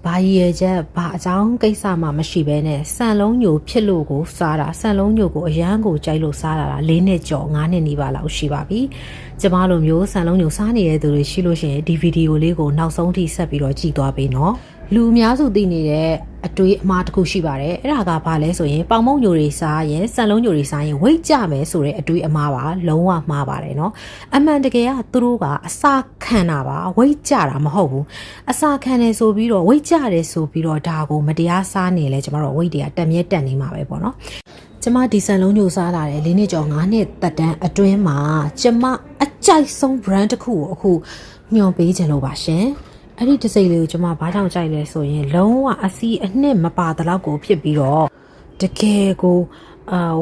ဘာရည်ရချက်ဘာအကြောင်းကိစ္စမှမရှိဘဲနဲ့ဆန်လုံးညိုဖြစ်လို့ကိုစားတာဆန်လုံးညိုကိုအရန်ကိုကြိုက်လို့စားတာလား၄နှစ်ကျော်၅နှစ်နီးပါးလောက်ရှိပါပြီကျမလိုမျိုးဆန်လုံးညိုစားနေတဲ့သူတွေရှိလို့ရှိရင်ဒီဗီဒီယိုလေးကိုနောက်ဆုံးထိဆက်ပြီးတော့ကြည့်သွားပေးနော်လူအများစုသိနေတဲ့အတွေးအမှားတစ်ခုရှိပါတယ်အဲ့ဒါကဘာလဲဆိုရင်ပေါင်မုံညိုတွေစားရင်ဆန်လုံးညိုတွေစားရင်ဝိတ်ကြမယ်ဆိုတဲ့အတွေးအမှားပါလုံးဝမှားပါတယ်နော်အမှန်တကယ်ကသူတို့ကအစာခံတာပါဝိတ်ကြတာမဟုတ်ဘူးအစာခံတယ်ဆိုပြီးတော့ဝိတ်ကြတယ်ဆိုပြီးတော့ဒါကိုမတရားစားနေလဲကျမတို့ဝိတ်တွေကတက်မြဲတက်နေမှာပဲပေါ့နော်ကျမဒီဆန်လုံးညိုစားလာတယ်၄နှစ်ကျော်၅နှစ်သက်တမ်းအတွင်းမှာကျမအကြိုက်ဆုံး brand တစ်ခုကိုအခုညွှန်ပေးခြင်းလို့ပါရှင်အဲ့ဒီတစိမ့်လေးကိုကျမဘာကြောင့်ကြိုက်လဲဆိုရင်လုံးဝအစီအနှစ်မပါတဲ့လောက်ကိုဖြစ်ပြီးတော့တကယ်ကို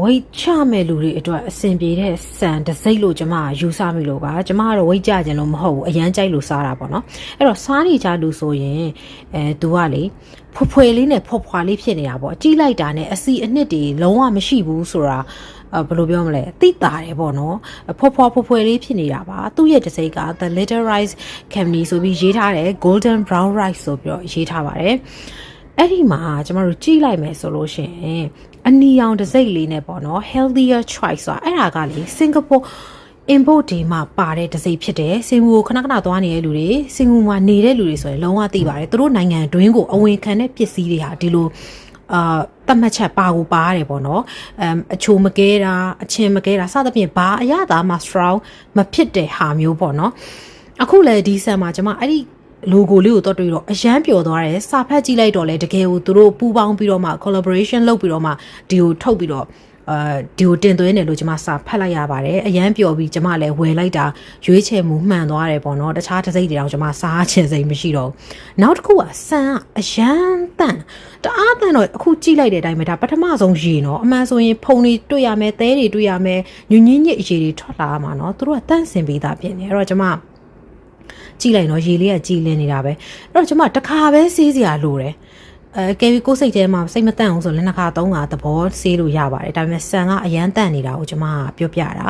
ဝိတ်ချမဲ့လူတွေအတွက်အဆင်ပြေတဲ့ဆန်တစိမ့်လို့ကျမယူဆမိလို့ပါကျမကတော့ဝိတ်ကြခြင်းလို့မဟုတ်ဘူးအရန်ကြိုက်လို့စားတာပေါ့နော်အဲ့တော့စားနေကြလူဆိုရင်သူကလေဖွယ်လေးနဲ့ဖွာလေးဖြစ်နေတာပေါ့အကြည့်လိုက်တာနဲ့အစီအနှစ်တွေလုံးဝမရှိဘူးဆိုတာဘယ်လိုပြောမလဲသိတာတယ်ပေါ့နော်ဖွယ်လေးဖြစ်နေတာပါသူ့ရဲ့တစိမ့်က The Little Rice Company ဆိုပြီးရေးထားတယ် Golden Brown Rice ဆိုပြီးတော့ရေးထားပါတယ်အဲ့ဒီမှာကျမတို့ကြည့်လိုက်မယ်ဆိုလို့ရှိရင်အနီရောင်တစိမ့်လေးနဲ့ပေါ့နော် healthier choice ဆိုတာအဲ့ဒါကလေစင်ကာပူ import ဒီမှာပါတဲ့တစိမ့်ဖြစ်တယ်စင်ကာပူကိုခဏခဏသွားနေတဲ့လူတွေစင်ကာပူမှာနေတဲ့လူတွေဆိုရင်လုံးဝသိပါတယ်သူတို့နိုင်ငံတွင်းကိုအဝင်ခံတဲ့ပစ္စည်းတွေဟာဒီလိုတတ်မှတ်ချက်ပါကိုပါရတယ်ပေါ့နော်အချိုမကဲတာအချင်းမကဲတာစသဖြင့်ဘာအရသာမှ strong မဖြစ်တဲ့ဟာမျိုးပေါ့နော်အခုလေဒီဆန်မှာကျွန်မအဲ့ဒီlogo လေးကိုတော့တွေ့တော့အရန်ပျော်သွားတယ်စာဖတ်ကြည့်လိုက်တော့လေတကယ်ကိုသူတို့ပူးပေါင်းပြီးတော့မှ collaboration လုပ်ပြီးတော့မှဒီကိုထုတ်ပြီးတော့ဒီကိုတင်သွင်းတယ်လို့ကျွန်မစာဖတ်လိုက်ရပါတယ်အရန်ပျော်ပြီးကျွန်မလည်းဝယ်လိုက်တာရွေးချယ်မှုမှန်သွားတယ်ပေါ့နော်တခြားတစ်စိမ့်တွေတောင်ကျွန်မစားချင်စိမ့်မရှိတော့နောက်တစ်ခုကဆန်အရန်တန်တအားတန်တော့အခုကြည့်လိုက်တဲ့အတိုင်းပဲဒါပထမဆုံးရေနော်အမှန်ဆိုရင်ဖုံတွေတွေ့ရမယ်သဲတွေတွေ့ရမယ်ညညညစ်အရေတွေထွက်လာမှာနော်သူတို့ကတန့်စင်ပေးတာဖြစ်နေအဲ့တော့ကျွန်မကြည့်လိုက်တော့ရေလေးကကြည်လင်းနေတာပဲအဲ့တော့ကျွန်မတစ်ခါပဲစေးစရာလိုတယ်ကဲပြီးကိုယ်စိတ်ထဲမှာစိတ်မတန့်အောင်ဆိုလည်းနှစ်ခါသုံးခါသဘောစေးလို့ရပါတယ်ဒါပေမဲ့ဆန်ကအရန်တန့်နေတာကိုကျွန်မပြောပြတာ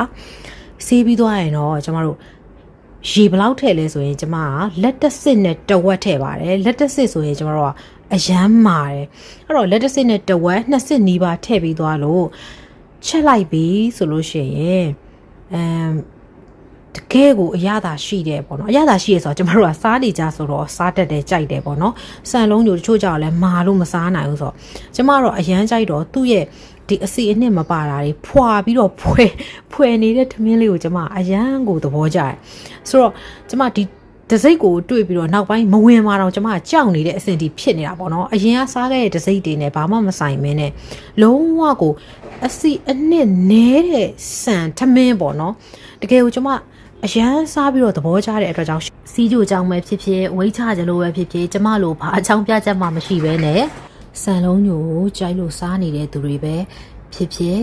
စေးပြီးသွားရင်တော့ကျွန်မတို့ရေဘလောက်ထည့်လဲဆိုရင်ကျွန်မကလက်တစစ်နဲ့တဝက်ထည့်ပါတယ်လက်တစစ်ဆိုရင်ကျွန်တော်တို့ကအရန်မာတယ်အဲ့တော့လက်တစစ်နဲ့တဝက်နှစ်စစ်နီးပါးထည့်ပြီးသွားလို့ချက်လိုက်ပြီးဆိုလို့ရှိရင်တကယ်ကိုအရသာရှိတယ်ပေါ့နော်အရသာရှိရဆိုတော့ကျမတို့ကစားနေကြဆိုတော့စားတတ်တယ်ကြိုက်တယ်ပေါ့နော်ဆန်လုံးညိုတချို့ကြောင့်လည်းမာလို့မစားနိုင်ဘူးဆိုတော့ကျမတို့အရန်ကြိုက်တော့သူ့ရဲ့ဒီအစီအနှစ်မပါတာတွေဖွာပြီးတော့ဖွယ်နေတဲ့ထမင်းလေးကိုကျမအရန်ကိုသဘောကျတယ်ဆိုတော့ကျမဒီတစိမ့်ကိုတွေ့ပြီးတော့နောက်ပိုင်းမဝင်มาတော့ကျမကြောက်နေတဲ့အဆင့်ဒီဖြစ်နေတာပေါ့နော်အရင်ကစားခဲ့တဲ့တစိမ့်တွေနဲ့ဘာမှမဆိုင်မင်းနဲ့လုံးဝကိုအစီအနှစ်နဲတဲ့ဆန်ထမင်းပေါ့နော်တကယ်ကိုကျမအရန်စားပြီးတော့သဘောကျတဲ့အတွက်ကြောင့်စီးကြိုကြောင်ပဲဖြစ်ဖြစ်ဝိတ်ချကြလို့ပဲဖြစ်ဖြစ်ကျမလိုဘာအချောင်းပြချက်မှမရှိဘဲနဲ့ဆန်လုံးညိုကြိုက်လို့စားနေတဲ့သူတွေပဲဖြစ်ဖြစ်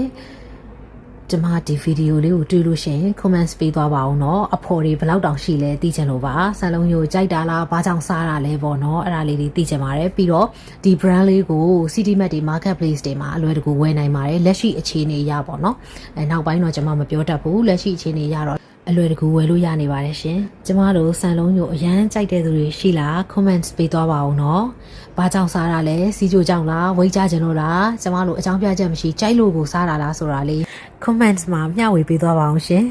ကျမဒီဗီဒီယိုလေးကိုတွေ့လို့ရှိရင် comments ပေးသွားပါအောင်เนาะအဖော်တွေဘယ်လောက်တောင်ရှိလဲသိချင်လို့ပါဆန်လုံးညိုကြိုက်တာလားဘာကြောင့်စားတာလဲပေါ့เนาะအဲ့ဒါလေးတွေသိချင်ပါတယ်ပြီးတော့ဒီ brand လေးကို City Mart တွေ Marketplace တွေမှာအလွယ်တကူဝယ်နိုင်ပါတယ်လက်ရှိအခြေအနေရပေါ့เนาะနောက်ပိုင်းတော့ကျမမပြောတတ်ဘူးလက်ရှိအခြေအနေရတော့အလွယ်တကူဝယ်လို့ရနေပါတယ်ရှင်ကျမတို့ဆန်လုံးညိုအရန်ကြိုက်တဲ့သူတွေရှိလား comments ပေးသွားပါအောင်เนาะဘာကြောင့်စားတာလဲစီးကြိုကြောင့်လားဝိတ်ကြခြင်းလို့လားကျမတို့အကြောင်းပြချက်မရှိကြိုက်လို့ကိုစားတာလားဆိုတာလေး comments မှာမျှဝေပေးသွားပါအောင်ရှင်